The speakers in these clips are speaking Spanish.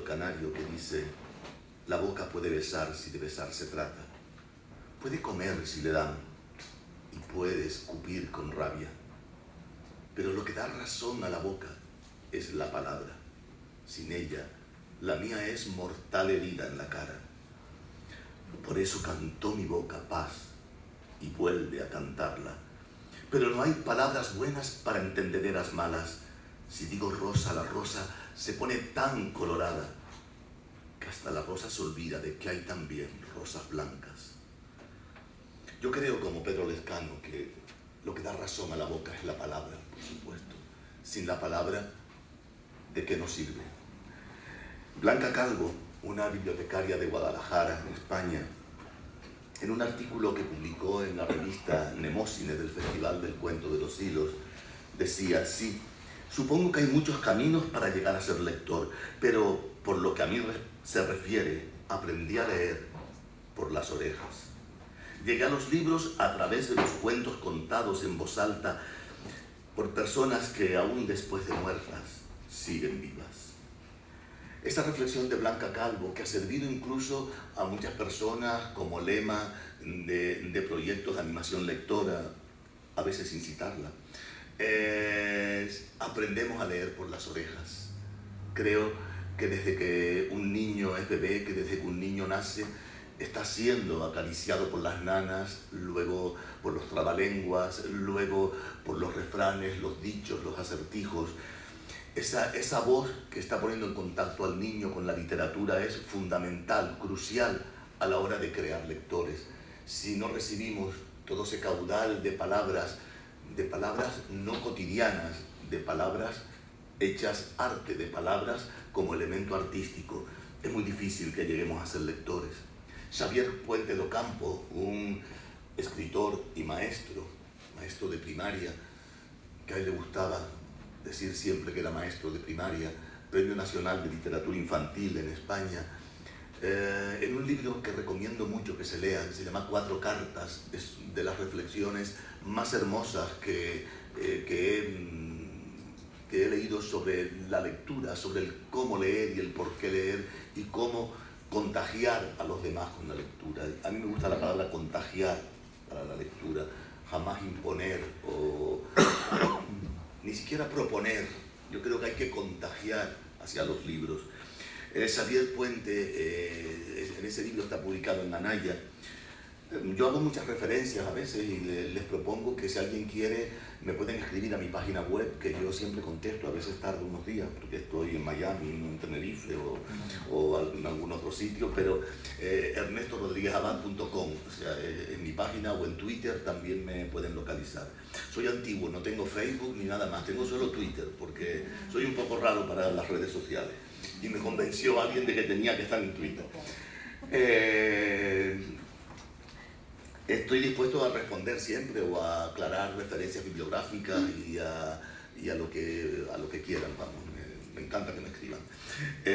canario que dice: la boca puede besar si de besar se trata, puede comer si le dan y puede escupir con rabia, pero lo que da razón a la boca es la palabra. Sin ella, la mía es mortal herida en la cara. Por eso cantó mi boca paz y vuelve a cantarla. Pero no hay palabras buenas para entendederas malas. Si digo rosa, la rosa se pone tan colorada que hasta la rosa se olvida de que hay también rosas blancas. Yo creo, como Pedro Lezcano, que lo que da razón a la boca es la palabra, por supuesto. Sin la palabra, ¿de qué nos sirve? Blanca Calvo, una bibliotecaria de Guadalajara, en España, en un artículo que publicó en la revista Nemósine del Festival del Cuento de los Hilos, decía: sí, supongo que hay muchos caminos para llegar a ser lector, pero por lo que a mí se refiere, aprendí a leer por las orejas. Llegué a los libros a través de los cuentos contados en voz alta por personas que aún después de muertas siguen vivas. Esta reflexión de Blanca Calvo, que ha servido incluso a muchas personas como lema de proyectos de animación lectora, a veces sin citarla, aprendemos a leer por las orejas. Creo que desde que un niño es bebé, que desde que un niño nace, está siendo acariciado por las nanas, luego por los trabalenguas, luego por los refranes, los dichos, los acertijos. Esa voz que está poniendo en contacto al niño con la literatura es fundamental, crucial a la hora de crear lectores. Si no recibimos todo ese caudal de palabras no cotidianas, de palabras hechas arte, de palabras como elemento artístico, es muy difícil que lleguemos a ser lectores. Xavier Puente do Campo, un escritor y maestro de primaria, que a él le gustaba decir siempre que era maestro de primaria, Premio Nacional de Literatura Infantil en España, en un libro que recomiendo mucho que se lean, se llama Cuatro Cartas, es de las reflexiones más hermosas que he leído sobre la lectura, sobre el cómo leer y el por qué leer y cómo contagiar a los demás con la lectura. A mí me gusta la palabra contagiar para la lectura, jamás imponer o ni siquiera proponer. Yo creo que hay que contagiar hacia los libros. Xavier Puente, en ese libro está publicado en Anaya. Yo hago muchas referencias a veces y les propongo que si alguien quiere me pueden escribir a mi página web, que yo siempre contesto, a veces tardo unos días porque estoy en Miami, no en Tenerife o en algún otro sitio, pero ernestorodriguezabad.com, o sea, en mi página o en Twitter también me pueden localizar. Soy antiguo, no tengo Facebook ni nada más, tengo solo Twitter porque soy un poco raro para las redes sociales y me convenció alguien de que tenía que estar en Twitter. Estoy dispuesto a responder siempre o a aclarar referencias bibliográficas y a lo que quieran, vamos, me encanta que me escriban.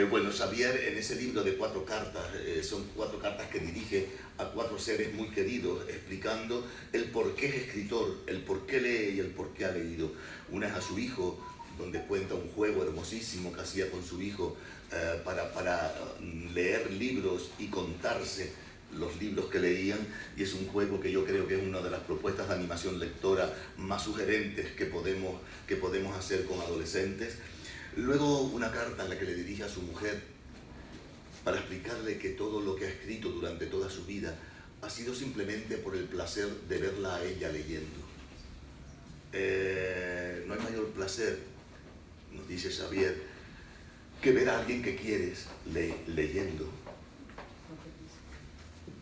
Bueno, Xavier en ese libro de 4 cartas, son 4 cartas que dirige a 4 seres muy queridos, explicando el por qué es escritor, el por qué lee y el por qué ha leído. Una es a su hijo, donde cuenta un juego hermosísimo que hacía con su hijo para leer libros y contarse los libros que leían, y es un juego que yo creo que es una de las propuestas de animación lectora más sugerentes que podemos hacer con adolescentes. Luego una carta en la que le dirige a su mujer para explicarle que todo lo que ha escrito durante toda su vida ha sido simplemente por el placer de verla a ella leyendo. No hay mayor placer, nos dice Xavier, que ver a alguien que quieres leyendo.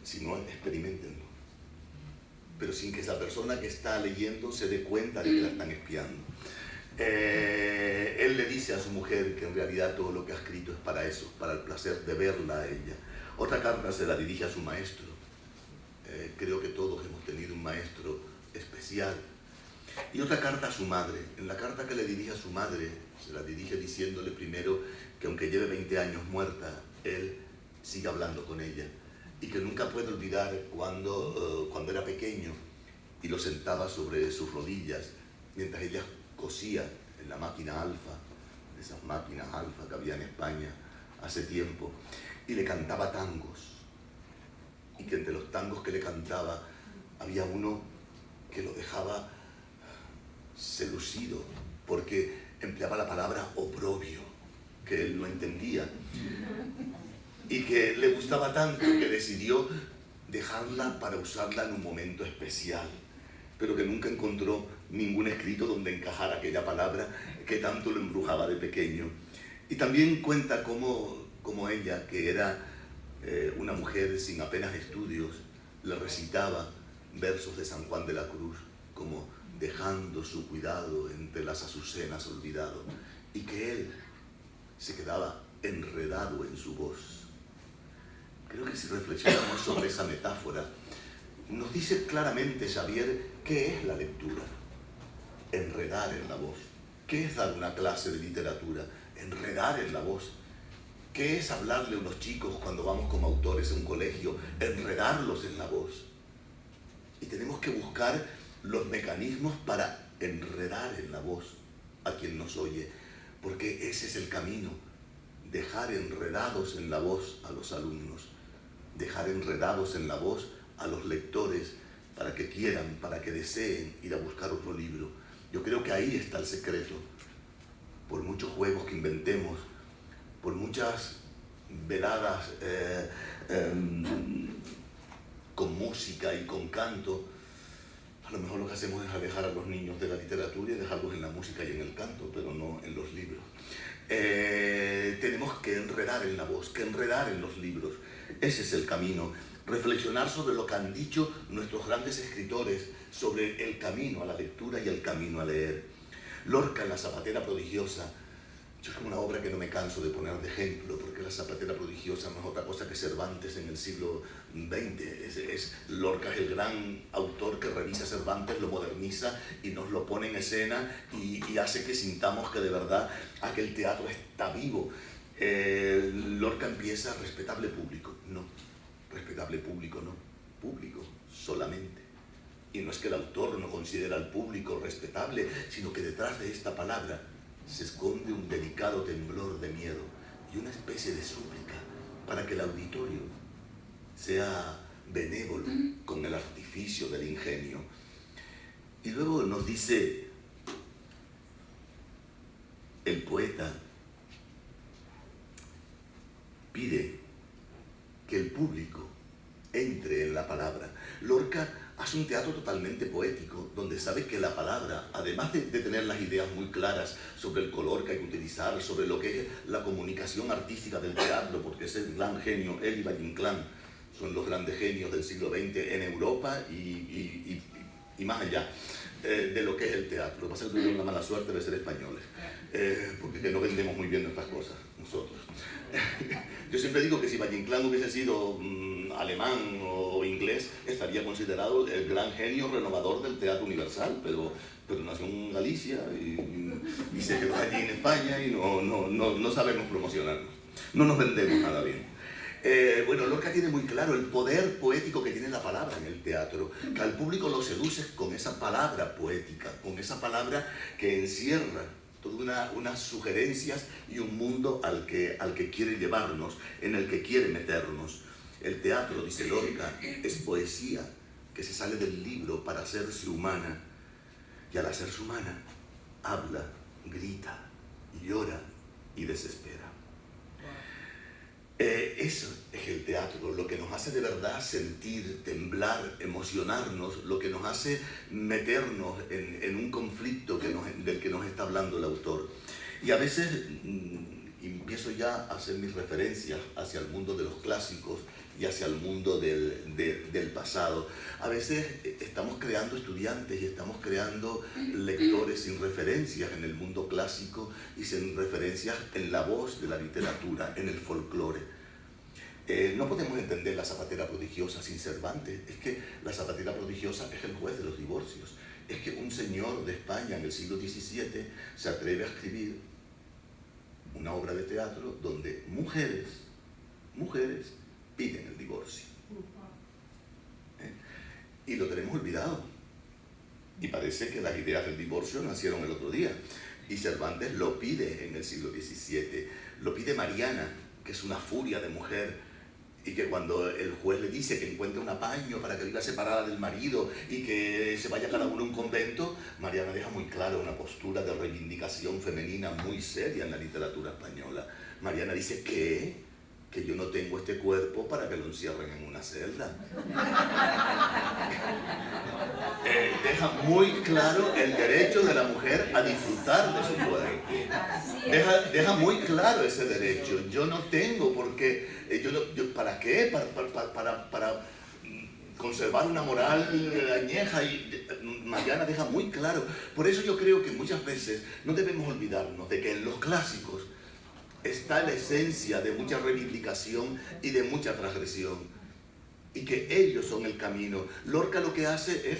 Si no, experimentenlo. Pero sin que esa persona que está leyendo se dé cuenta de que la están espiando. Él le dice a su mujer que en realidad todo lo que ha escrito es para eso, para el placer de verla a ella. Otra carta se la dirige a su maestro. Creo que todos hemos tenido un maestro especial. Y otra carta a su madre. En la carta que le dirige a su madre, se la dirige diciéndole primero que aunque lleve 20 años muerta, él sigue hablando con ella. Y que nunca puede olvidar cuando era pequeño y lo sentaba sobre sus rodillas mientras ella cosía en la máquina Alfa, esas máquinas Alfa que había en España hace tiempo y le cantaba tangos. Y que entre los tangos que le cantaba había uno que lo dejaba seducido porque empleaba la palabra oprobio, que él no entendía. Y que le gustaba tanto que decidió dejarla para usarla en un momento especial, pero que nunca encontró ningún escrito donde encajara aquella palabra que tanto lo embrujaba de pequeño. Y también cuenta cómo ella, que era una mujer sin apenas estudios, le recitaba versos de San Juan de la Cruz, como dejando su cuidado entre las azucenas olvidado, y que él se quedaba enredado en su voz. Creo que si reflexionamos sobre esa metáfora, nos dice claramente Xavier qué es la lectura. Enredar en la voz. ¿Qué es dar una clase de literatura? Enredar en la voz. ¿Qué es hablarle a unos chicos cuando vamos como autores a un colegio? Enredarlos en la voz. Y tenemos que buscar los mecanismos para enredar en la voz a quien nos oye, porque ese es el camino. Dejar enredados en la voz a los alumnos, dejar enredados en la voz a los lectores para que quieran, para que deseen ir a buscar otro libro. Yo creo que ahí está el secreto. Por muchos juegos que inventemos, por muchas veladas con música y con canto, a lo mejor lo que hacemos es alejar a los niños de la literatura y dejarlos en la música y en el canto, pero no en los libros. Tenemos que enredar en la voz, que enredar en los libros. Ese es el camino. Reflexionar sobre lo que han dicho nuestros grandes escritores sobre el camino a la lectura y el camino a leer. Lorca en La zapatera prodigiosa. Yo es como una obra que no me canso de poner de ejemplo, porque La zapatera prodigiosa no es otra cosa que Cervantes en el siglo XX. Lorca es el gran autor que revisa Cervantes, lo moderniza y nos lo pone en escena y hace que sintamos que de verdad aquel teatro está vivo. Lorca empieza respetable público. No, respetable público no, público solamente. Y no es que el autor no considera al público respetable, sino que detrás de esta palabra se esconde un delicado temblor de miedo y una especie de súplica para que el auditorio sea benévolo con el artificio del ingenio. Y luego nos dice el poeta, pide que el público entre en la palabra. Lorca hace un teatro totalmente poético, donde sabe que la palabra, además de tener las ideas muy claras sobre el color que hay que utilizar, sobre lo que es la comunicación artística del teatro, porque es el gran genio, él y Valle Inclán son los grandes genios del siglo XX en Europa y más allá de lo que es el teatro. Lo que pasa es que tuvieron la mala suerte de ser españoles, porque no vendemos muy bien nuestras cosas, nosotros. Yo siempre digo que si Valle Inclán hubiese sido alemán o inglés, estaría considerado el gran genio renovador del teatro universal, pero nació en Galicia y se quedó allí en España y no sabemos promocionarnos, no nos vendemos nada bien. Bueno, Lorca tiene muy claro el poder poético que tiene la palabra en el teatro, que al público lo seduce con esa palabra poética, con esa palabra que encierra todas unas sugerencias y un mundo al que quiere llevarnos, en el que quiere meternos. El teatro, dice Lorca, es poesía que se sale del libro para hacerse humana, y al hacerse humana, habla, grita, llora y desespera. Eso es el teatro, lo que nos hace de verdad sentir, temblar, emocionarnos, lo que nos hace meternos en un conflicto del que nos está hablando el autor. Y a veces empiezo ya a hacer mis referencias hacia el mundo de los clásicos y hacia el mundo del pasado. A veces estamos creando estudiantes y estamos creando lectores sin referencias en el mundo clásico y sin referencias en la voz de la literatura, en el folclore. No podemos entender La zapatera prodigiosa sin Cervantes. Es que La zapatera prodigiosa es el juez de los divorcios. Es que un señor de España en el siglo XVII se atreve a escribir una obra de teatro donde mujeres piden el divorcio. Y lo tenemos olvidado. Y parece que las ideas del divorcio nacieron el otro día. Y Cervantes lo pide en el siglo XVII. Lo pide Mariana, que es una furia de mujer, y que cuando el juez le dice que encuentre un apaño para que viva separada del marido y que se vaya cada uno a un convento, Mariana deja muy claro una postura de reivindicación femenina muy seria en la literatura española. Mariana dice, ¿qué? Que yo no tengo este cuerpo para que lo encierren en una celda. Deja muy claro el derecho de la mujer a disfrutar de su cuerpo. Deja muy claro ese derecho. Yo no tengo por qué, ¿para qué? Para conservar una moral añeja. Y Mariana deja muy claro. Por eso yo creo que muchas veces no debemos olvidarnos de que en los clásicos está la esencia de mucha reivindicación y de mucha transgresión, y que ellos son el camino. Lorca lo que hace es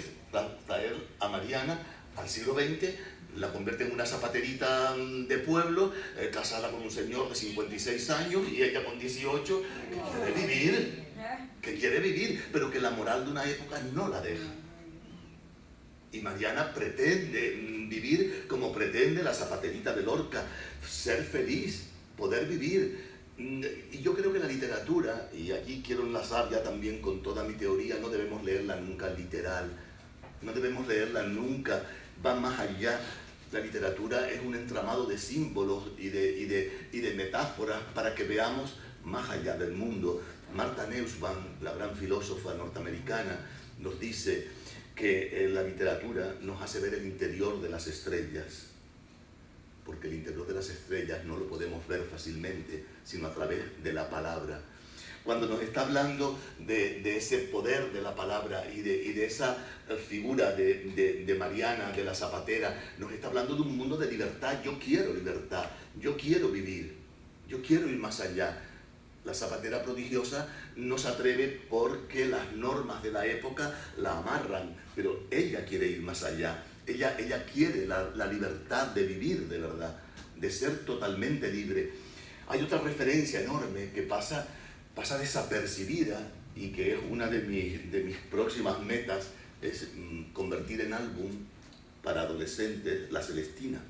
traer a Mariana al siglo XX, la convierte en una zapaterita de pueblo, casada con un señor de 56 años y ella con 18, que quiere vivir, pero que la moral de una época no la deja. Y Mariana pretende vivir como pretende la zapaterita de Lorca, ser feliz, poder vivir. Y yo creo que la literatura, y aquí quiero enlazar ya también con toda mi teoría, no debemos leerla nunca literal, no debemos leerla nunca, va más allá. La literatura es un entramado de símbolos y de metáforas para que veamos más allá del mundo. Martha Nussbaum, la gran filósofa norteamericana, nos dice que la literatura nos hace ver el interior de las estrellas, porque el interior de las estrellas no lo podemos ver fácilmente, sino a través de la palabra. Cuando nos está hablando de ese poder de la palabra y de esa figura de Mariana, de la zapatera, nos está hablando de un mundo de libertad. Yo quiero libertad, yo quiero vivir, yo quiero ir más allá. La zapatera prodigiosa no se atreve porque las normas de la época la amarran, pero ella quiere ir más allá. Ella quiere la libertad de vivir de verdad, de ser totalmente libre. Hay otra referencia enorme que pasa desapercibida y que es una de mis próximas metas, es convertir en álbum para adolescentes La Celestina.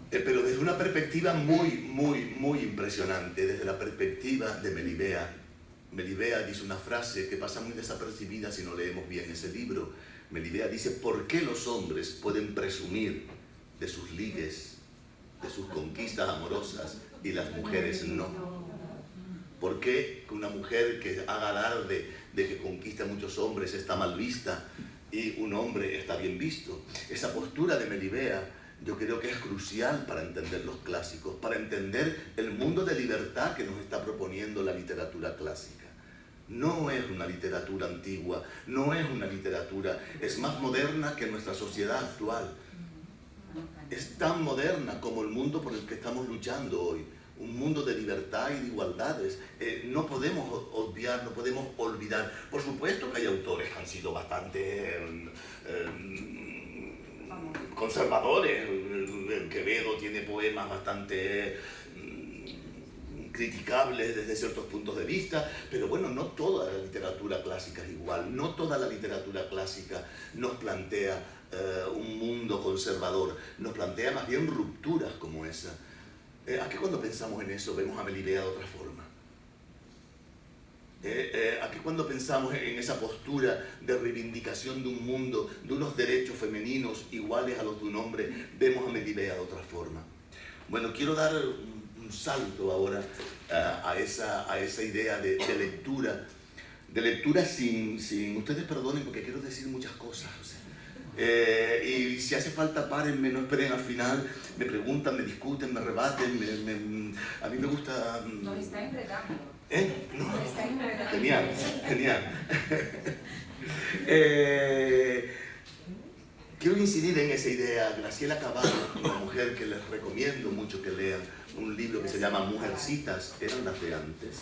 Pero desde una perspectiva muy impresionante, desde la perspectiva de Melibea. Melibea dice una frase que pasa muy desapercibida si no leemos bien ese libro. Melibea dice, ¿por qué los hombres pueden presumir de sus ligues, de sus conquistas amorosas, y las mujeres no? ¿Por qué una mujer que haga alarde de que conquista a muchos hombres está mal vista y un hombre está bien visto? Esa postura de Melibea yo creo que es crucial para entender los clásicos, para entender el mundo de libertad que nos está proponiendo la literatura clásica. No es una literatura antigua, no es una literatura, es más moderna que nuestra sociedad actual. Es tan moderna como el mundo por el que estamos luchando hoy, un mundo de libertad y de igualdades. No podemos obviar, no podemos olvidar. Por supuesto que hay autores que han sido bastante conservadores. Quevedo tiene poemas bastante criticables desde ciertos puntos de vista, pero bueno, no toda la literatura clásica es igual, no toda la literatura clásica nos plantea un mundo conservador, nos plantea más bien rupturas como esa. ¿A qué cuando pensamos en eso vemos a Melibea de otra forma? ¿A qué cuando pensamos en esa postura de reivindicación de un mundo, de unos derechos femeninos iguales a los de un hombre, vemos a Melibea de otra forma? Bueno, quiero dar un salto ahora a esa idea de lectura sin, ustedes perdonen porque quiero decir muchas cosas, o sea, y si hace falta párenme, no esperen al final, me preguntan, me discuten, me rebaten, a mí me gusta... Nos está enredando. No. Nos está enredando. Genial. Quiero incidir en esa idea. Graciela Cabal, una mujer que les recomiendo mucho que lean, un libro que se llama Mujercitas, eran las de antes.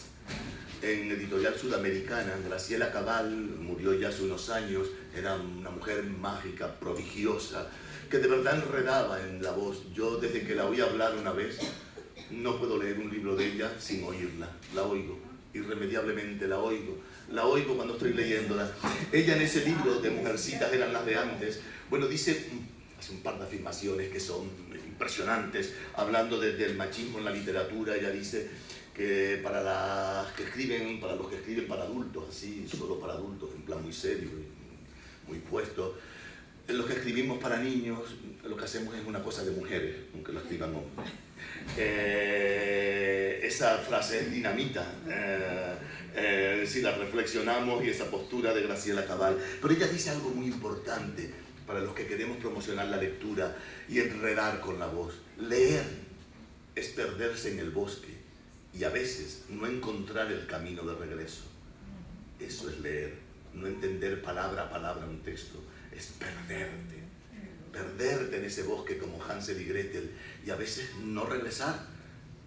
En Editorial Sudamericana, Graciela Cabal murió ya hace unos años, era una mujer mágica, prodigiosa, que de verdad enredaba en la voz. Yo desde que la oí hablar una vez, no puedo leer un libro de ella sin oírla. La oigo, irremediablemente la oigo cuando estoy leyéndola. Ella en ese libro de Mujercitas eran las de antes, bueno, dice hace un par de afirmaciones que son impresionantes, hablando del machismo en la literatura. Ella dice que para los que escriben para adultos, así, solo para adultos, en plan muy serio y muy puesto, los que escribimos para niños, lo que hacemos es una cosa de mujeres, aunque lo escriban hombres. Esa frase es dinamita, si la reflexionamos, y esa postura de Graciela Cabal. Pero ella dice algo muy importante para los que queremos promocionar la lectura y enredar con la voz. Leer es perderse en el bosque y a veces no encontrar el camino de regreso. Eso es leer, no entender palabra a palabra un texto, es perderte en ese bosque como Hansel y Gretel, y a veces no regresar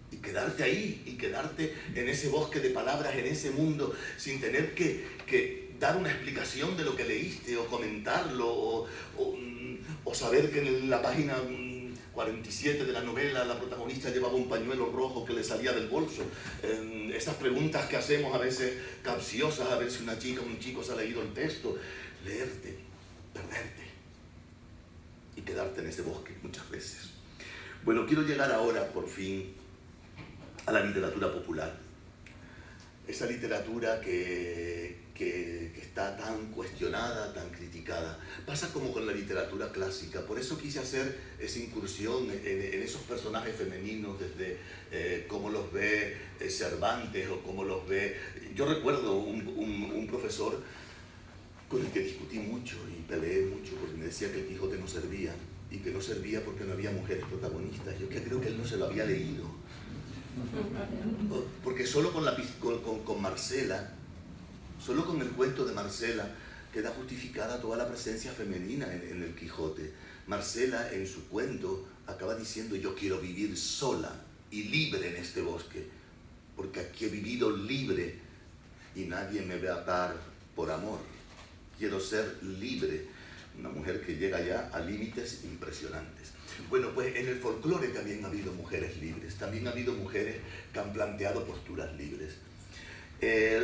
y quedarte ahí, y quedarte en ese bosque de palabras, en ese mundo, sin tener que dar una explicación de lo que leíste, o comentarlo, o saber que en la página 47 de la novela la protagonista llevaba un pañuelo rojo que le salía del bolso. Esas preguntas que hacemos a veces capciosas, a ver si una chica o un chico se ha leído el texto. Leerte, perderte y quedarte en ese bosque muchas veces. Bueno, quiero llegar ahora por fin a la literatura popular. Esa literatura que está tan cuestionada, tan criticada. Pasa como con la literatura clásica. Por eso quise hacer esa incursión en esos personajes femeninos, desde cómo los ve Cervantes o cómo los ve... Yo recuerdo un profesor con el que discutí mucho y peleé mucho, porque me decía que el Quijote no servía, y que no servía porque no había mujeres protagonistas. Yo que creo que él no se lo había leído. Porque solo con Marcela, solo con el cuento de Marcela, queda justificada toda la presencia femenina en el Quijote. Marcela, en su cuento, acaba diciendo: yo quiero vivir sola y libre en este bosque, porque aquí he vivido libre y nadie me va a atar por amor. Quiero ser libre. Una mujer que llega ya a límites impresionantes. Bueno, pues en el folclore también ha habido mujeres libres, también ha habido mujeres que han planteado posturas libres.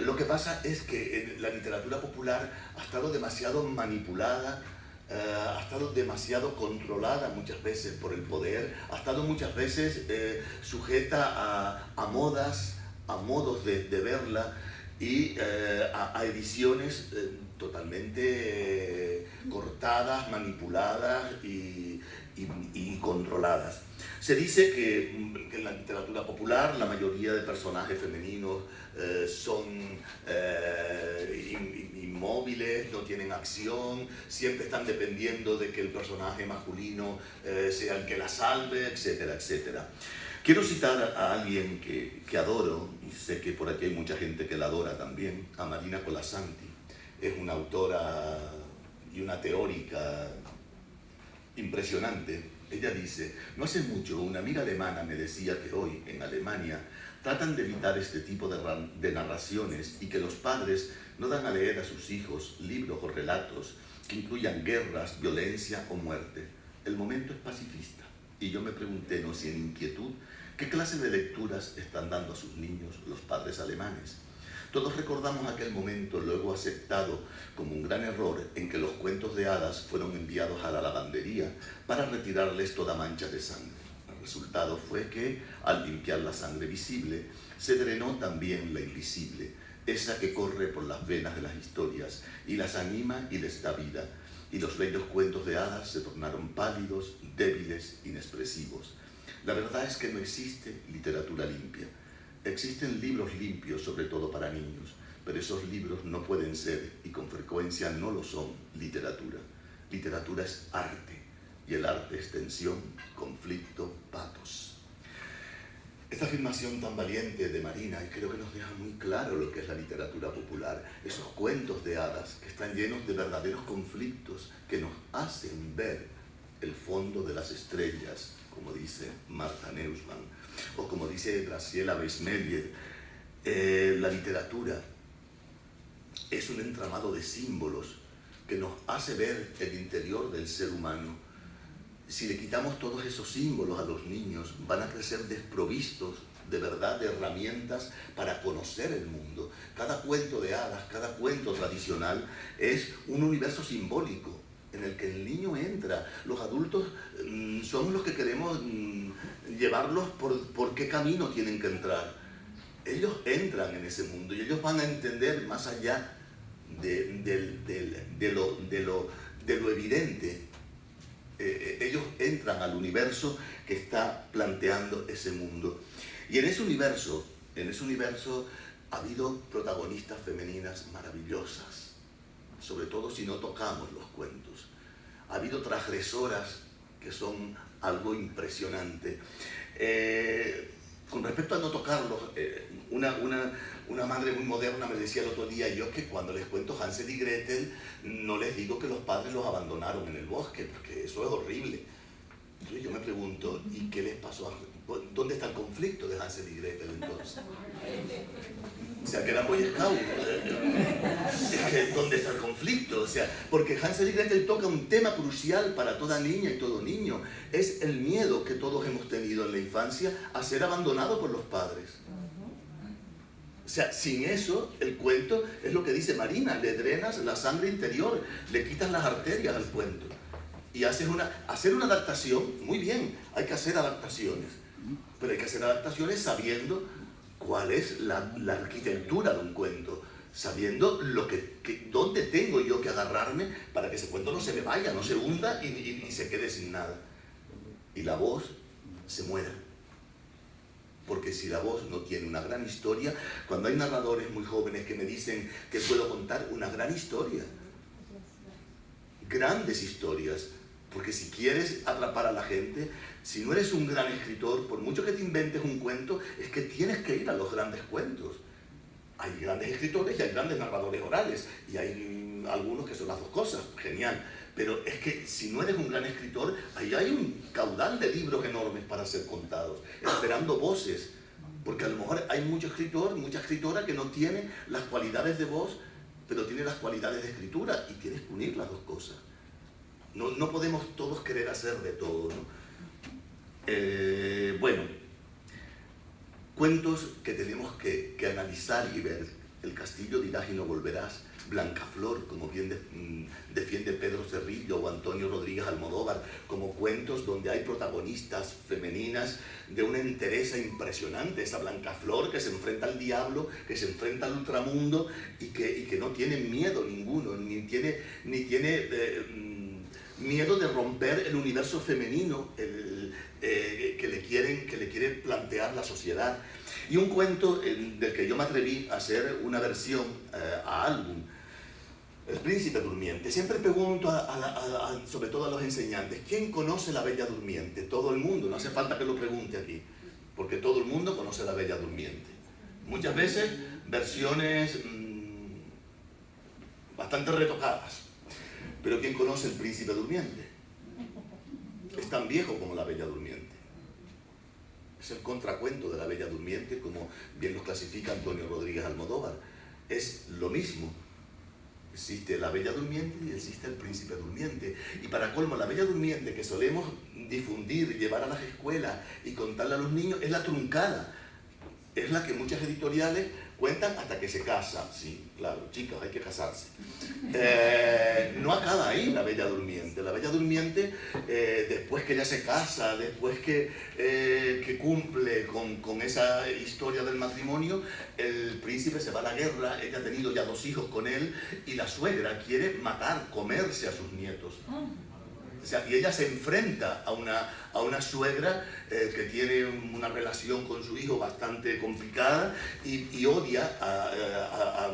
Lo que pasa es que la literatura popular ha estado demasiado manipulada, ha estado demasiado controlada muchas veces por el poder, ha estado muchas veces sujeta a modas, a modos de verla, y a ediciones totalmente cortadas, manipuladas y controladas. Se dice que en la literatura popular la mayoría de personajes femeninos son inmóviles, no tienen acción, siempre están dependiendo de que el personaje masculino sea el que la salve, etcétera, etcétera. Quiero citar a alguien que adoro, y sé que por aquí hay mucha gente que la adora también, a Marina Colasanti. Es una autora y una teórica impresionante. Ella dice: no hace mucho una amiga alemana me decía que hoy en Alemania tratan de evitar este tipo de narraciones, y que los padres no dan a leer a sus hijos libros o relatos que incluyan guerras, violencia o muerte. El momento es pacifista, y yo me pregunté, no sin inquietud, ¿qué clase de lecturas están dando a sus niños los padres alemanes? Todos recordamos aquel momento, luego aceptado como un gran error, en que los cuentos de hadas fueron enviados a la lavandería para retirarles toda mancha de sangre. El resultado fue que, al limpiar la sangre visible, se drenó también la invisible, esa que corre por las venas de las historias y las anima y les da vida. Y los bellos cuentos de hadas se tornaron pálidos, débiles, inexpresivos. La verdad es que no existe literatura limpia. Existen libros limpios, sobre todo para niños, pero esos libros no pueden ser, y con frecuencia no lo son, literatura. Literatura es arte, y el arte es tensión, conflicto, patos. Esta afirmación tan valiente de Marina, y creo que nos deja muy claro lo que es la literatura popular, esos cuentos de hadas que están llenos de verdaderos conflictos que nos hacen ver el fondo de las estrellas, como dice Martha Neumann, o como dice Graciela Beismeyer. La literatura es un entramado de símbolos que nos hace ver el interior del ser humano. Si le quitamos todos esos símbolos a los niños, van a crecer desprovistos de verdad de herramientas para conocer el mundo. Cada cuento de hadas, cada cuento tradicional es un universo simbólico en el que el niño entra. Los adultos somos los que queremos llevarlos por qué camino tienen que entrar. Ellos entran en ese mundo y ellos van a entender más allá de lo evidente. Ellos entran al universo que está planteando ese mundo. Y en ese universo ha habido protagonistas femeninas maravillosas, sobre todo si no tocamos los cuentos. Ha habido transgresoras que son algo impresionante. Con respecto a no tocarlos, una madre muy moderna me decía el otro día, yo que cuando les cuento Hansel y Gretel, no les digo que los padres los abandonaron en el bosque, porque eso es horrible. Entonces yo me pregunto, ¿y qué les pasó? ¿Dónde está el conflicto de Hansel y Gretel entonces? O sea, que eran Boy Scouts. Es que, ¿dónde está el conflicto? O sea, porque Hansel y Gretel toca un tema crucial para toda niña y todo niño. Es el miedo que todos hemos tenido en la infancia a ser abandonados por los padres. O sea, sin eso, el cuento es lo que dice Marina, le drenas la sangre interior, le quitas las arterias al cuento. Y hacer una adaptación, muy bien, hay que hacer adaptaciones, pero hay que hacer adaptaciones sabiendo cuál es la arquitectura de un cuento, sabiendo dónde tengo yo que agarrarme para que ese cuento no se me vaya, no se hunda y se quede sin nada. Y la voz se muera. Porque si la voz no tiene una gran historia, cuando hay narradores muy jóvenes que me dicen que puedo contar una gran historia, grandes historias, porque si quieres atrapar a la gente, si no eres un gran escritor, por mucho que te inventes un cuento, es que tienes que ir a los grandes cuentos. Hay grandes escritores y hay grandes narradores orales, y hay algunos que son las dos cosas, genial. Pero es que si no eres un gran escritor, ahí hay un caudal de libros enormes para ser contados, esperando voces, porque a lo mejor hay mucho escritor, mucha escritora que no tiene las cualidades de voz, pero tiene las cualidades de escritura, y tienes que unir las dos cosas. No podemos todos querer hacer de todo, ¿no? Bueno, cuentos que tenemos que analizar y ver. El castillo dirás y no volverás, Blancaflor, como bien defiende Pedro Cerrillo o Antonio Rodríguez Almodóvar, como cuentos donde hay protagonistas femeninas de una entereza impresionante. Esa Blancaflor que se enfrenta al diablo, que se enfrenta al ultramundo y que no tiene miedo ninguno, ni tiene miedo de romper el universo femenino que le quiere plantear la sociedad. Y un cuento del que yo me atreví a hacer una versión a álbum, El Príncipe Durmiente. Siempre pregunto, sobre todo a los enseñantes, ¿quién conoce la Bella Durmiente? Todo el mundo, no hace falta que lo pregunte aquí, porque todo el mundo conoce la Bella Durmiente. Muchas veces versiones bastante retocadas. Pero ¿quién conoce El Príncipe Durmiente? Es tan viejo como la Bella Durmiente. Es el contracuento de la Bella Durmiente, como bien lo clasifica Antonio Rodríguez Almodóvar. Es lo mismo. Existe la Bella Durmiente y existe el Príncipe Durmiente. Y para colmo, la Bella Durmiente que solemos difundir, llevar a las escuelas y contarle a los niños, es la truncada. Es la que muchas editoriales cuentan hasta que se casa. Sí, claro, chicas, hay que casarse. No acaba ahí la Bella Durmiente. La Bella Durmiente, después que ella se casa, después que cumple con esa historia del matrimonio, el príncipe se va a la guerra, ella ha tenido ya 2 hijos con él, y la suegra quiere matar, comerse a sus nietos. O sea, y ella se enfrenta a una suegra que tiene una relación con su hijo bastante complicada y odia a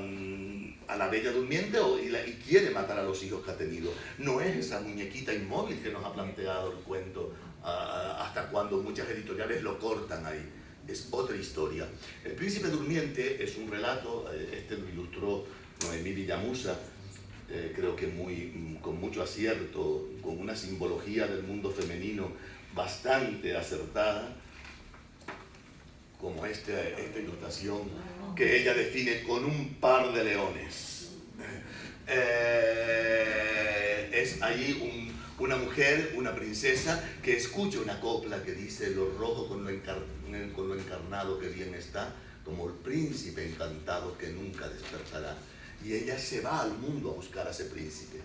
la Bella Durmiente y quiere matar a los hijos que ha tenido. No es esa muñequita inmóvil que nos ha planteado el cuento, hasta cuando muchas editoriales lo cortan ahí. Es otra historia. El Príncipe Durmiente es un relato, lo ilustró Noemí Villamusa, creo que con mucho acierto, con una simbología del mundo femenino bastante acertada, como esta ilustración que ella define con un par de leones. Es allí una mujer, una princesa, que escucha una copla que dice: lo rojo con lo encarnado que bien está, como el príncipe encantado que nunca despertará. Y ella se va al mundo a buscar a ese príncipe.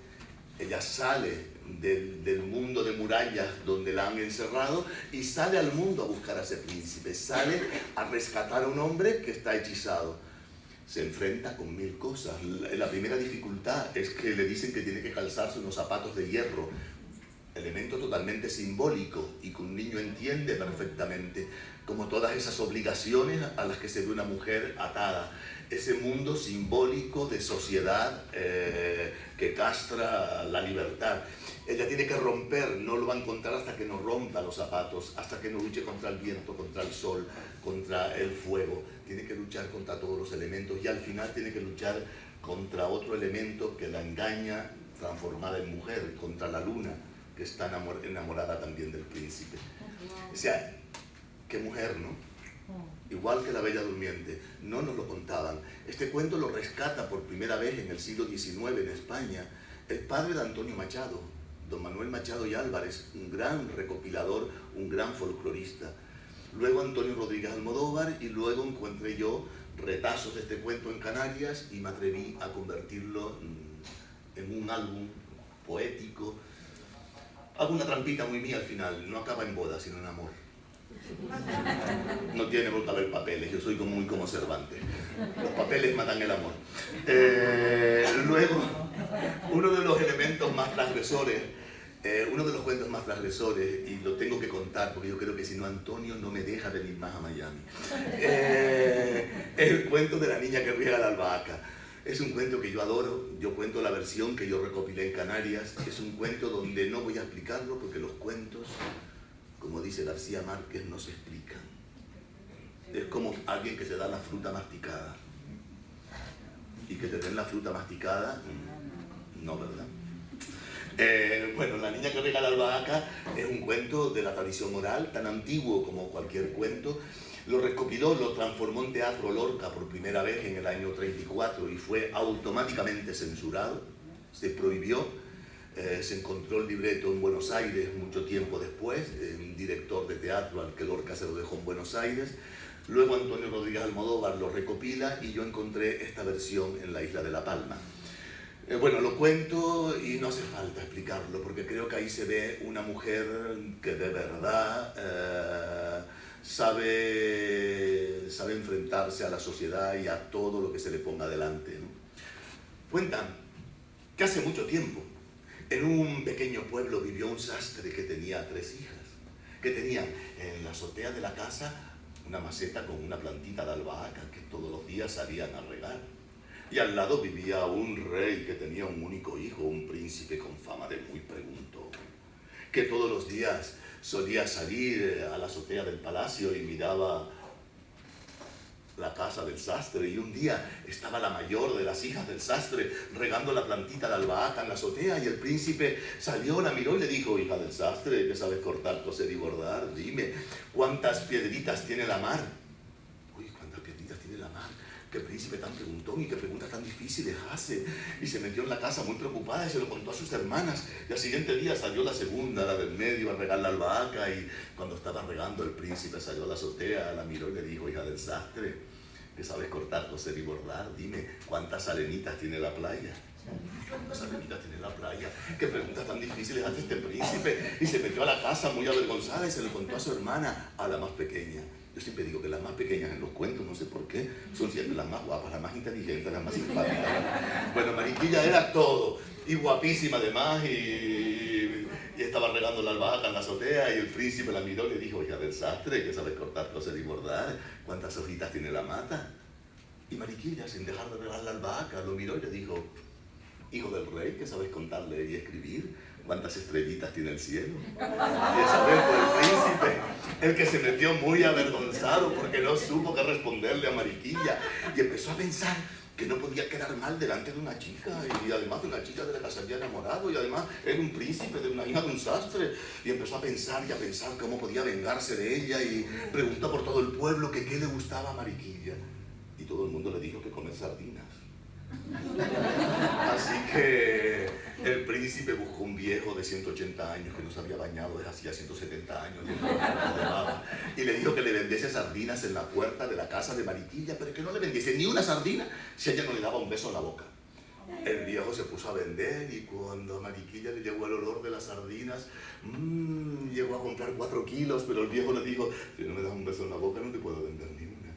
Ella sale del mundo de murallas donde la han encerrado y sale al mundo a buscar a ese príncipe, sale a rescatar a un hombre que está hechizado. Se enfrenta con 1000 cosas. La primera dificultad es que le dicen que tiene que calzarse unos zapatos de hierro, elemento totalmente simbólico y que un niño entiende perfectamente, como todas esas obligaciones a las que se ve una mujer atada. Ese mundo simbólico de sociedad que castra la libertad. Ella tiene que romper, no lo va a encontrar hasta que no rompa los zapatos, hasta que no luche contra el viento, contra el sol, contra el fuego. Tiene que luchar contra todos los elementos y al final tiene que luchar contra otro elemento que la engaña, transformada en mujer, contra la luna, que está enamorada también del príncipe. O sea, qué mujer, ¿no? Igual que la Bella Durmiente, no nos lo contaban. Este cuento lo rescata por primera vez en el siglo XIX en España el padre de Antonio Machado, don Manuel Machado y Álvarez, un gran recopilador, un gran folclorista. Luego Antonio Rodríguez Almodóvar y luego encontré yo retazos de este cuento en Canarias y me atreví a convertirlo en un álbum poético. Hago una trampita muy mía al final, no acaba en boda sino en amor. No tiene por qué haber papeles, yo soy muy como Cervantes. Los papeles matan el amor. Luego, uno de los elementos más transgresores, uno de los cuentos más transgresores, y lo tengo que contar porque yo creo que si no Antonio no me deja venir más a Miami, es el cuento de la niña que riega la albahaca. Es un cuento que yo adoro, yo cuento la versión que yo recopilé en Canarias, es un cuento donde no voy a explicarlo porque los cuentos, como dice García Márquez, no se explican. Es como alguien que te da la fruta masticada. Y que te den la fruta masticada, no, ¿verdad? Bueno, La niña que riega la albahaca es un cuento de la tradición oral, tan antiguo como cualquier cuento. Lo recopiló, lo transformó en teatro Lorca por primera vez en el año 34 y fue automáticamente censurado, se prohibió. Se encontró el libreto en Buenos Aires mucho tiempo después, un director de teatro al que Lorca se lo dejó en Buenos Aires. Luego Antonio Rodríguez Almodóvar lo recopila y yo encontré esta versión en la isla de La Palma. Bueno, lo cuento y no hace falta explicarlo porque creo que ahí se ve una mujer que de verdad sabe enfrentarse a la sociedad y a todo lo que se le ponga delante, ¿no? Cuentan que hace mucho tiempo en un pequeño pueblo vivió un sastre que tenía 3 hijas, que tenían en la azotea de la casa una maceta con una plantita de albahaca que todos los días salían a regar. Y al lado vivía un rey que tenía un único hijo, un príncipe con fama de muy preguntón, que todos los días solía salir a la azotea del palacio y miraba la casa del sastre, y un día estaba la mayor de las hijas del sastre regando la plantita de albahaca en la azotea y el príncipe salió, la miró y le dijo: hija del sastre, que sabes cortar, coser y bordar, dime, ¿cuántas piedritas tiene la mar? Uy, ¿cuántas piedritas tiene la mar? Qué príncipe tan preguntón y qué preguntas tan difíciles hace. Y se metió en la casa muy preocupada y se lo contó a sus hermanas. Y al siguiente día salió la segunda, la del medio, a regar la albahaca. Y cuando estaba regando, el príncipe salió a la azotea, la miró y le dijo: hija del sastre, que sabes cortar, coser y bordar, dime, ¿cuántas arenitas tiene la playa? ¿Cuántas arenitas tiene la playa? ¿Qué preguntas tan difíciles hace este príncipe? Y se metió a la casa muy avergonzada y se lo contó a su hermana, a la más pequeña. Yo siempre digo que las más pequeñas en los cuentos, no sé por qué, son siempre las más guapas, las más inteligentes, las más simpáticas. Bueno, Mariquilla era todo, y guapísima además, y estaba regando la albahaca en la azotea, y el príncipe la miró y le dijo: hija del sastre, que sabes cortar, coser y bordar, ¿cuántas hojitas tiene la mata? Y Mariquilla, sin dejar de regar la albahaca, lo miró y le dijo: hijo del rey, que sabes contarle y escribir, ¿cuántas estrellitas tiene el cielo? Y esa vez fue el príncipe el que se metió muy avergonzado porque no supo qué responderle a Mariquilla y empezó a pensar que no podía quedar mal delante de una chica, y además de una chica de la que se había enamorado, y además era un príncipe de una hija de un sastre, y empezó a pensar cómo podía vengarse de ella, y preguntó por todo el pueblo que qué le gustaba a Mariquilla, y todo el mundo le dijo que comer sardinas. Así que el príncipe buscó un viejo de 180 años que no se había bañado desde hacía 170 años y le dijo que le vendiese sardinas en la puerta de la casa de Mariquilla, pero que no le vendiese ni una sardina si ella no le daba un beso en la boca. El viejo se puso a vender y cuando a Mariquilla le llegó el olor de las sardinas, llegó a comprar 4 kilos, pero el viejo le dijo, si no me das un beso en la boca no te puedo vender ni una.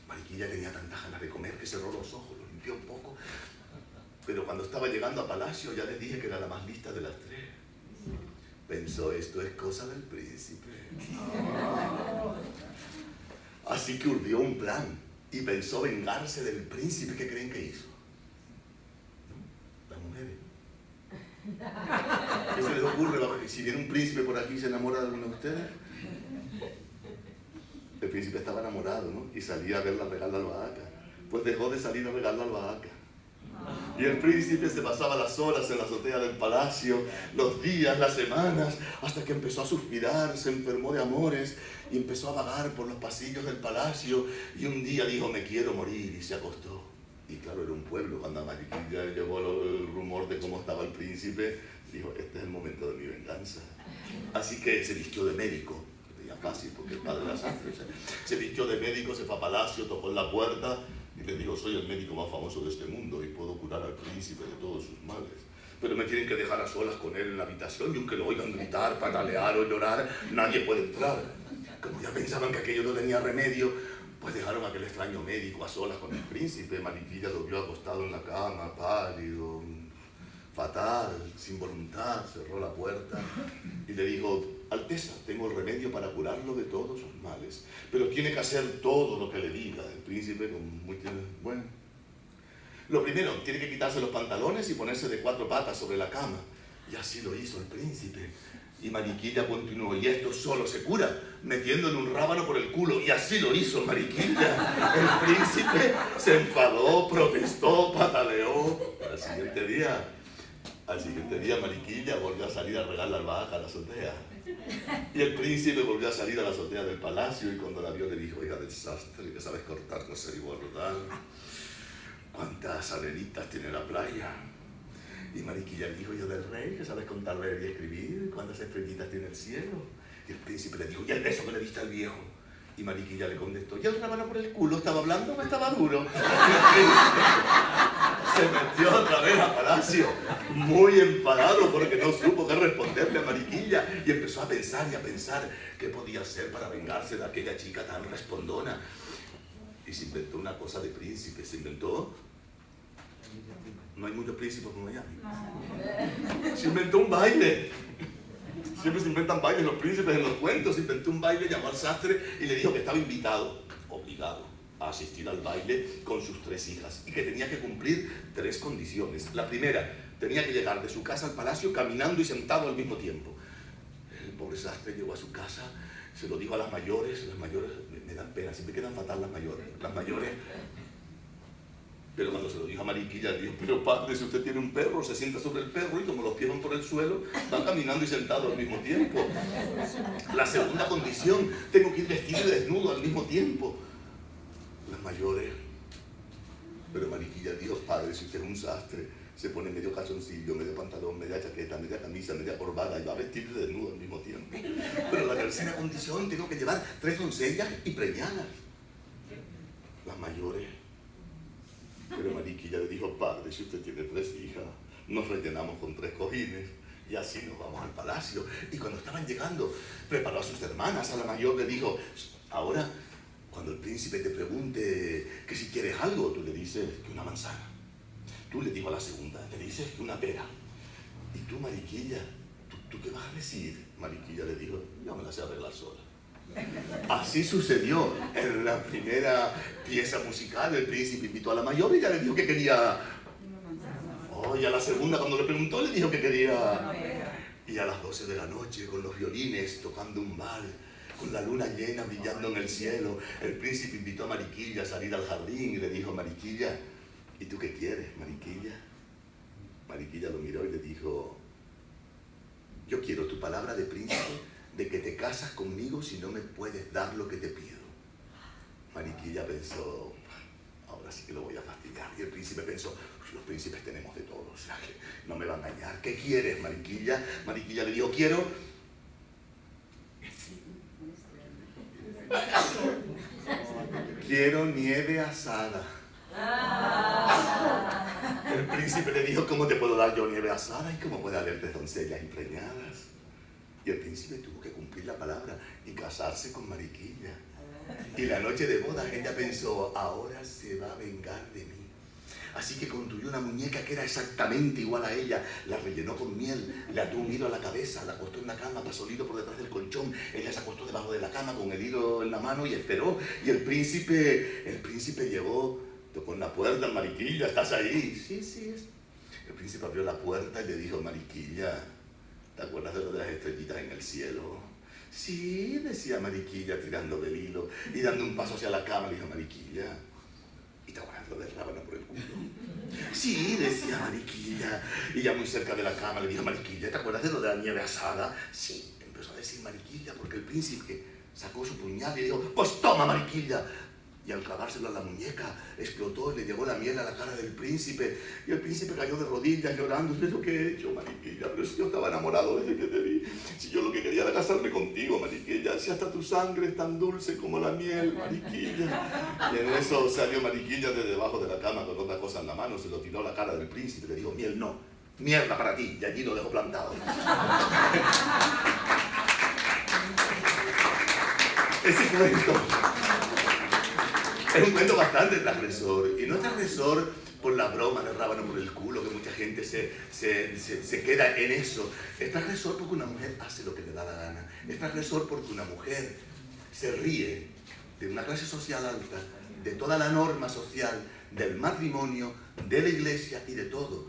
Mariquilla tenía tantas ganas de comer que cerró los ojos, los limpió un poco, pero cuando estaba llegando a Palacio ya les dije que era la más lista de las 3. Pensó, esto es cosa del príncipe. Así que urdió un plan y pensó vengarse del príncipe. ¿Qué creen que hizo? Las mujeres. ¿Qué se les ocurre? Si viene un príncipe por aquí y se enamora de alguno de ustedes. El príncipe estaba enamorado, ¿no? Y salía a ver la Regal de Albahaca. Pues dejó de salir a Regal de Albahaca. Y el príncipe se pasaba las horas en la azotea del palacio, los días, las semanas, hasta que empezó a suspirar, se enfermó de amores y empezó a vagar por los pasillos del palacio y un día dijo, me quiero morir, y se acostó. Y claro, era un pueblo. Cuando a Mariquilla llegó el rumor de cómo estaba el príncipe, dijo, este es el momento de mi venganza. Así que se vistió de médico, que tenía fácil porque el padre era sastre. Se vistió de médico, se fue a palacio, tocó en la puerta y le dijo, soy el médico más famoso de este mundo y puedo curar al príncipe de todos sus males. Pero me tienen que dejar a solas con él en la habitación y aunque lo oigan gritar, patalear o llorar, nadie puede entrar. Como ya pensaban que aquello no tenía remedio, pues dejaron a aquel extraño médico a solas con el príncipe. Mariquilla lo vio acostado en la cama, pálido, fatal, sin voluntad, cerró la puerta y le dijo, Alteza, tengo el remedio para curarlo de todos sus males, pero tiene que hacer todo lo que le diga. El príncipe, con muy bueno. Lo primero, tiene que quitarse los pantalones y ponerse de 4 patas sobre la cama. Y así lo hizo el príncipe. Y Mariquilla continuó, y esto solo se cura metiéndole un rábano por el culo. Y así lo hizo Mariquilla. El príncipe se enfadó, protestó, pataleó. Al siguiente día Mariquilla volvió a salir a regar la albahaca a la azotea. Y el príncipe volvió a salir a la azotea del palacio y cuando la vio le dijo, hija del sastre, que sabes cortar, coser y bordar. ¿Cuántas arenitas tiene la playa? Y Mariquilla dijo, hijo del rey, que sabes contar, leer y escribir. ¿Cuántas estrellitas tiene el cielo? Y el príncipe le dijo, ¿y el beso que le diste al viejo? Y Mariquilla le contestó, ¿y el rábano por el culo estaba hablando o estaba duro? Y el príncipe se metió otra vez a palacio, muy enfadado porque no supo qué responderle a Mariquilla. Y empezó a pensar y a pensar qué podía hacer para vengarse de aquella chica tan respondona. Y se inventó una cosa de príncipe, se inventó... No hay muchos príncipes como Miami. Se inventó un baile. Siempre se inventan bailes los príncipes en los cuentos. Se inventó un baile, llamó al sastre y le dijo que estaba invitado, obligado, a asistir al baile con sus 3 hijas y que tenía que cumplir 3 condiciones. La primera, tenía que llegar de su casa al palacio caminando y sentado al mismo tiempo. El pobre sastre llegó a su casa, se lo dijo a las mayores me dan pena, siempre quedan fatal las mayores. Pero cuando se lo dijo a Mariquilla, dijo, pero padre, si usted tiene un perro, se sienta sobre el perro y como los pies van por el suelo, van caminando y sentados al mismo tiempo. La segunda condición, tengo que ir vestido y desnudo al mismo tiempo. Las mayores. Pero Mariquilla dijo, padre, si usted es un sastre, se pone medio calzoncillo, medio pantalón, media chaqueta, media camisa, media corbata y va vestido y desnudo al mismo tiempo. Pero la tercera condición, tengo que llevar 3 doncellas y preñadas. Las mayores. Pero Mariquilla le dijo, padre, si usted tiene 3 hijas, nos rellenamos con 3 cojines y así nos vamos al palacio. Y cuando estaban llegando, preparó a sus hermanas. A la mayor le dijo, ahora, cuando el príncipe te pregunte que si quieres algo, tú le dices que una manzana. Tú le dijo a la segunda, le dices que una pera. Y tú, Mariquilla, ¿tú qué vas a decir? Mariquilla le dijo, yo me la sé arreglar sola. Así sucedió. En la primera pieza musical el príncipe invitó a la mayor y ella le dijo que quería... Y a la segunda cuando le preguntó le dijo que quería... Y a las 12 de la noche con los violines tocando un vals, con la luna llena brillando en el cielo, el príncipe invitó a Mariquilla a salir al jardín y le dijo, Mariquilla, ¿y tú qué quieres, Mariquilla? Mariquilla lo miró y le dijo, yo quiero tu palabra de príncipe de que te casas conmigo si no me puedes dar lo que te pido. Mariquilla pensó, ahora sí que lo voy a fastidiar. Y el príncipe pensó, pues los príncipes tenemos de todo, o sea que no me va a engañar. ¿Qué quieres, Mariquilla? Mariquilla le dijo, quiero nieve asada. El príncipe le dijo, ¿cómo te puedo dar yo nieve asada y cómo puede haber tres doncellas preñadas? Y el príncipe tuvo que cumplir la palabra y casarse con Mariquilla. Y la noche de bodas ella pensó, ahora se va a vengar de mí. Así que construyó una muñeca que era exactamente igual a ella, la rellenó con miel, le ató un hilo a la cabeza, la acostó en la cama, pasó el hilo por detrás del colchón, ella se acostó debajo de la cama con el hilo en la mano y esperó. Y el príncipe llegó, tocó en la puerta, Mariquilla, ¿estás ahí? Sí, sí. El príncipe abrió la puerta y le dijo, Mariquilla, ¿te acuerdas de lo de las estrellitas en el cielo? Sí, decía Mariquilla tirando del hilo y dando un paso hacia la cama, le dijo, Mariquilla, ¿y te acuerdas lo del rábano por el culo? Sí, decía Mariquilla. Y ya muy cerca de la cama le dijo, Mariquilla, ¿te acuerdas de lo de la nieve asada? Sí, empezó a decir Mariquilla porque el príncipe sacó su puñal y dijo, pues toma, Mariquilla. Y al clavárselo a la muñeca, explotó y le llegó la miel a la cara del príncipe. Y el príncipe cayó de rodillas llorando. ¿Pero qué he hecho, Mariquilla? Pero si yo estaba enamorado desde que te vi. Si yo lo que quería era casarme contigo, Mariquilla. Si hasta tu sangre es tan dulce como la miel, Mariquilla. Y en eso salió Mariquilla de debajo de la cama con otra cosa en la mano. Se lo tiró a la cara del príncipe. Le dijo, miel no, mierda para ti. Y allí lo dejó plantado. Ese cuento es un cuento bastante transgresor, y no es transgresor por la broma del rábano por el culo, que mucha gente se queda en eso. Es transgresor porque una mujer hace lo que le da la gana. Es transgresor porque una mujer se ríe de una clase social alta, de toda la norma social, del matrimonio, de la iglesia y de todo.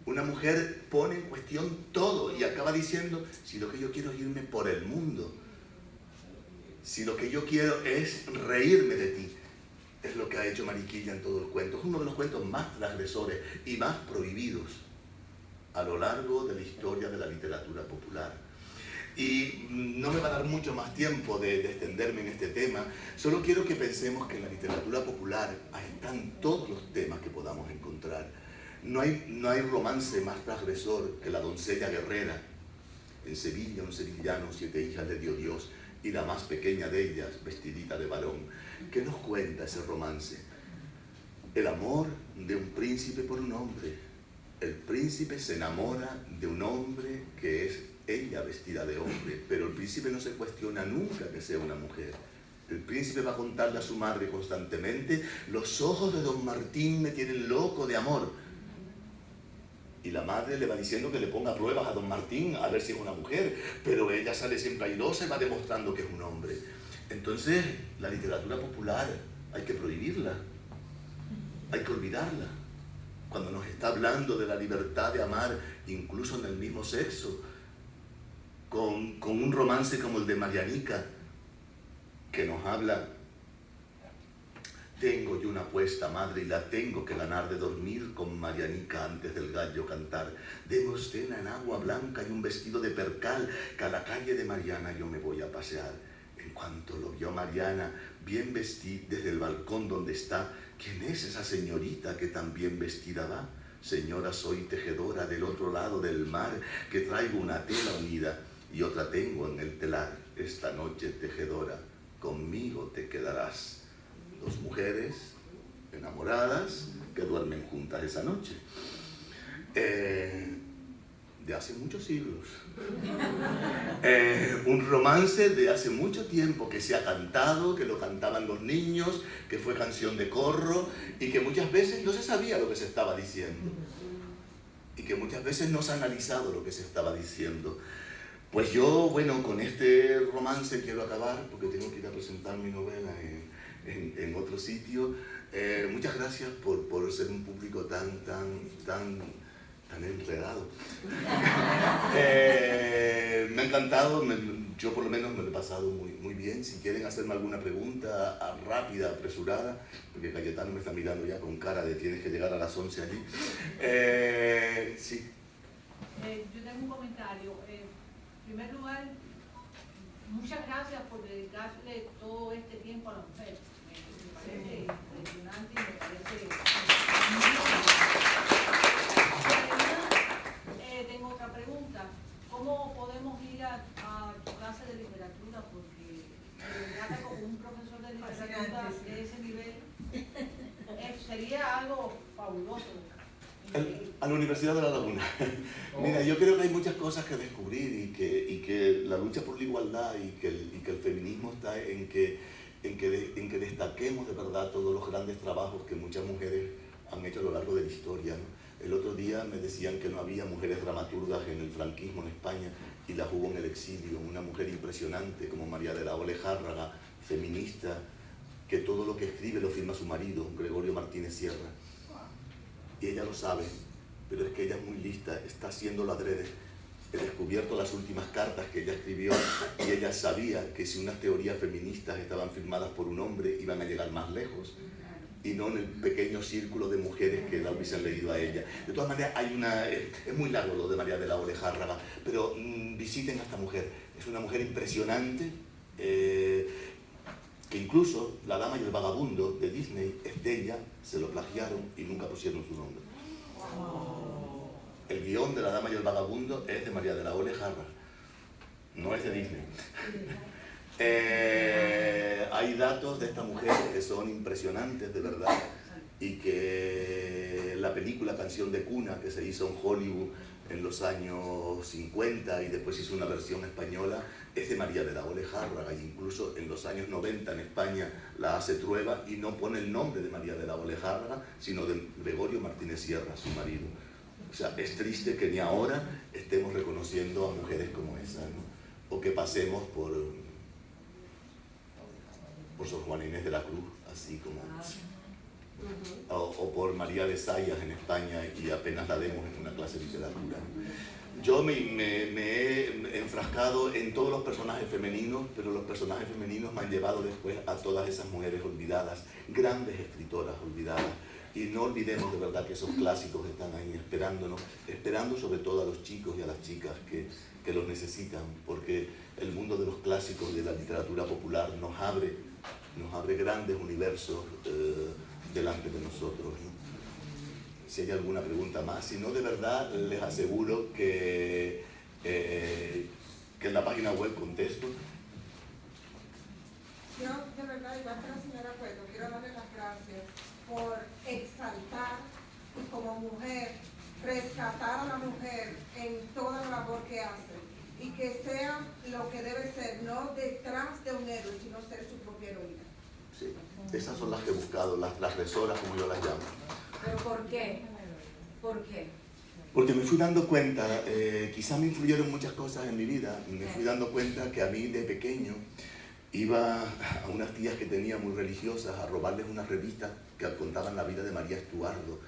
Una mujer pone en cuestión todo y acaba diciendo, si lo que yo quiero es irme por el mundo, si lo que yo quiero es reírme de ti. Es lo que ha hecho Mariquilla en todo el cuento. Es uno de los cuentos más transgresores y más prohibidos a lo largo de la historia de la literatura popular. Y no me va a dar mucho más tiempo de extenderme en este tema. Solo quiero que pensemos que en la literatura popular están todos los temas que podamos encontrar. No hay romance más transgresor que La doncella guerrera. En Sevilla un sevillano 7 hijas le dio Dios, y la más pequeña de ellas, vestidita de varón. ¿Qué nos cuenta ese romance? El amor de un príncipe por un hombre. El príncipe se enamora de un hombre que es ella vestida de hombre, pero el príncipe no se cuestiona nunca que sea una mujer. El príncipe va a contarle a su madre constantemente, los ojos de don Martín me tienen loco de amor. Y la madre le va diciendo que le ponga pruebas a don Martín a ver si es una mujer, pero ella sale siempre airosa y va demostrando que es un hombre. Entonces, la literatura popular hay que prohibirla, hay que olvidarla. Cuando nos está hablando de la libertad de amar, incluso en el mismo sexo, con un romance como el de Marianica, que nos habla, tengo yo una apuesta, madre, y la tengo que ganar de dormir con Marianica antes del gallo cantar. Demos cena en agua blanca y un vestido de percal, que a la calle de Mariana yo me voy a pasear. En cuanto lo vio Mariana, bien vestida desde el balcón donde está, ¿quién es esa señorita que tan bien vestida va? Señora, soy tejedora del otro lado del mar, que traigo una tela unida y otra tengo en el telar. Esta noche, tejedora, conmigo te quedarás. Dos mujeres enamoradas que duermen juntas esa noche. De hace muchos siglos. Un romance de hace mucho tiempo que se ha cantado, que lo cantaban los niños, que fue canción de corro y que muchas veces no se sabía lo que se estaba diciendo. Y que muchas veces no se ha analizado lo que se estaba diciendo. Pues yo, bueno, con este romance quiero acabar porque tengo que ir a presentar mi novela en otro sitio. Muchas gracias por ser un público tan enredado. Me ha encantado, yo por lo menos me lo he pasado muy bien. Si quieren hacerme alguna pregunta rápida, apresurada, porque Cayetano me está mirando ya con cara de tienes que llegar a las 11 allí. Sí. Yo tengo un comentario. En primer lugar, muchas gracias por dedicarle todo este tiempo a la mujer. Me parece impresionante y me parece muy bien. Tengo otra pregunta. ¿Cómo podemos ir a tu clase de literatura? Porque me trata como un profesor de literatura de ese nivel. Sería algo fabuloso. A la Universidad de La Laguna. Mira, yo creo que hay muchas cosas que descubrir y que la lucha por la igualdad y que el feminismo está en que destaquemos de verdad todos los grandes trabajos que muchas mujeres han hecho a lo largo de la historia, ¿no? El otro día me decían que no había mujeres dramaturgas en el franquismo en España y las hubo en el exilio. Una mujer impresionante como María de la Olejárraga, feminista, que todo lo que escribe lo firma su marido, Gregorio Martínez Sierra. Y ella lo sabe, pero es que ella es muy lista, está haciéndolo adrede. He descubierto las últimas cartas que ella escribió y ella sabía que si unas teorías feministas estaban firmadas por un hombre iban a llegar más lejos y no en el pequeño círculo de mujeres que la hubiesen leído a ella. De todas maneras, es muy largo lo de María de la Olejárraga, pero visiten a esta mujer. Es una mujer impresionante, que incluso La Dama y el Vagabundo de Disney es de ella, se lo plagiaron y nunca pusieron su nombre. El guión de La Dama y el Vagabundo es de María de la Olejárraga, no es de Disney. Hay datos de esta mujer que son impresionantes, de verdad, y que la película Canción de Cuna, que se hizo en Hollywood en los años 50 y después hizo una versión española, es de María de la Olejárraga, e incluso en los años 90 en España la hace Trueba y no pone el nombre de María de la Olejárraga, sino de Gregorio Martínez Sierra, su marido. O sea, es triste que ni ahora estemos reconociendo a mujeres como esa, ¿no? O que pasemos por Sor Juana Inés de la Cruz, así como... O por María de Sayas en España y apenas la vemos en una clase de literatura. Yo me he enfrascado en todos los personajes femeninos, pero los personajes femeninos me han llevado después a todas esas mujeres olvidadas, grandes escritoras olvidadas. Y no olvidemos de verdad que esos clásicos están ahí esperándonos, esperando sobre todo a los chicos y a las chicas que los necesitan, porque el mundo de los clásicos de la literatura popular nos abre grandes universos delante de nosotros, ¿no? Si hay alguna pregunta más, si no, de verdad les aseguro que en la página web contesto. Yo, de verdad, igual que la señora Cueto, quiero darle las gracias por exaltar y como mujer, rescatar a la mujer en toda la labor que hace y que sea lo que debe ser, no detrás de un héroe, sino ser su propia heroína. Sí, esas son las que he buscado, las transgresoras, como yo las llamo. ¿Pero por qué? ¿Por qué? Porque me fui dando cuenta, quizá me influyeron muchas cosas en mi vida, me fui dando cuenta que a mí de pequeño iba a unas tías que tenía muy religiosas a robarles unas revistas que contaban la vida de María Estuardo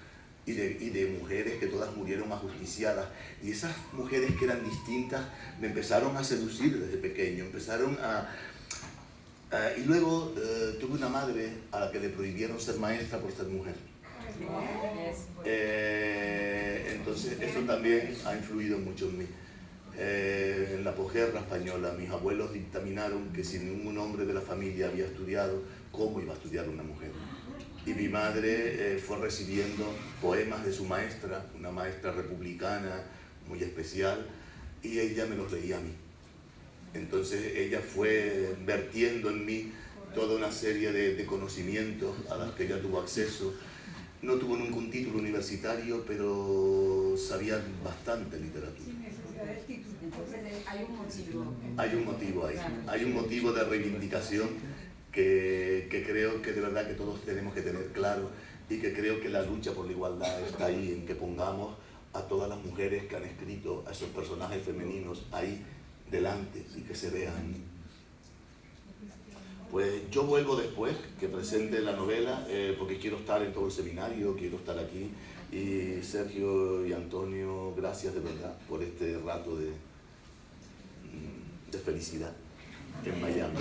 y de mujeres que todas murieron ajusticiadas. Y esas mujeres que eran distintas me empezaron a seducir desde pequeño, y luego tuve una madre a la que le prohibieron ser maestra por ser mujer. Entonces eso también ha influido mucho en mí. En la posguerra española mis abuelos dictaminaron que si ningún hombre de la familia había estudiado, ¿cómo iba a estudiar una mujer? Y mi madre fue recibiendo poemas de su maestra, una maestra republicana muy especial, y ella me los leía a mí. Entonces ella fue vertiendo en mí toda una serie de conocimientos a los que ella tuvo acceso. No tuvo nunca un título universitario, pero sabía bastante literatura. Hay un motivo. Hay un motivo ahí, hay un motivo de reivindicación que creo que de verdad que todos tenemos que tener claro y que creo que la lucha por la igualdad está ahí, en que pongamos a todas las mujeres que han escrito a esos personajes femeninos ahí delante y que se vean. Pues yo vuelvo después, que presente la novela, porque quiero estar en todo el seminario, quiero estar aquí. Y Sergio y Antonio, gracias de verdad por este rato de felicidad en Miami.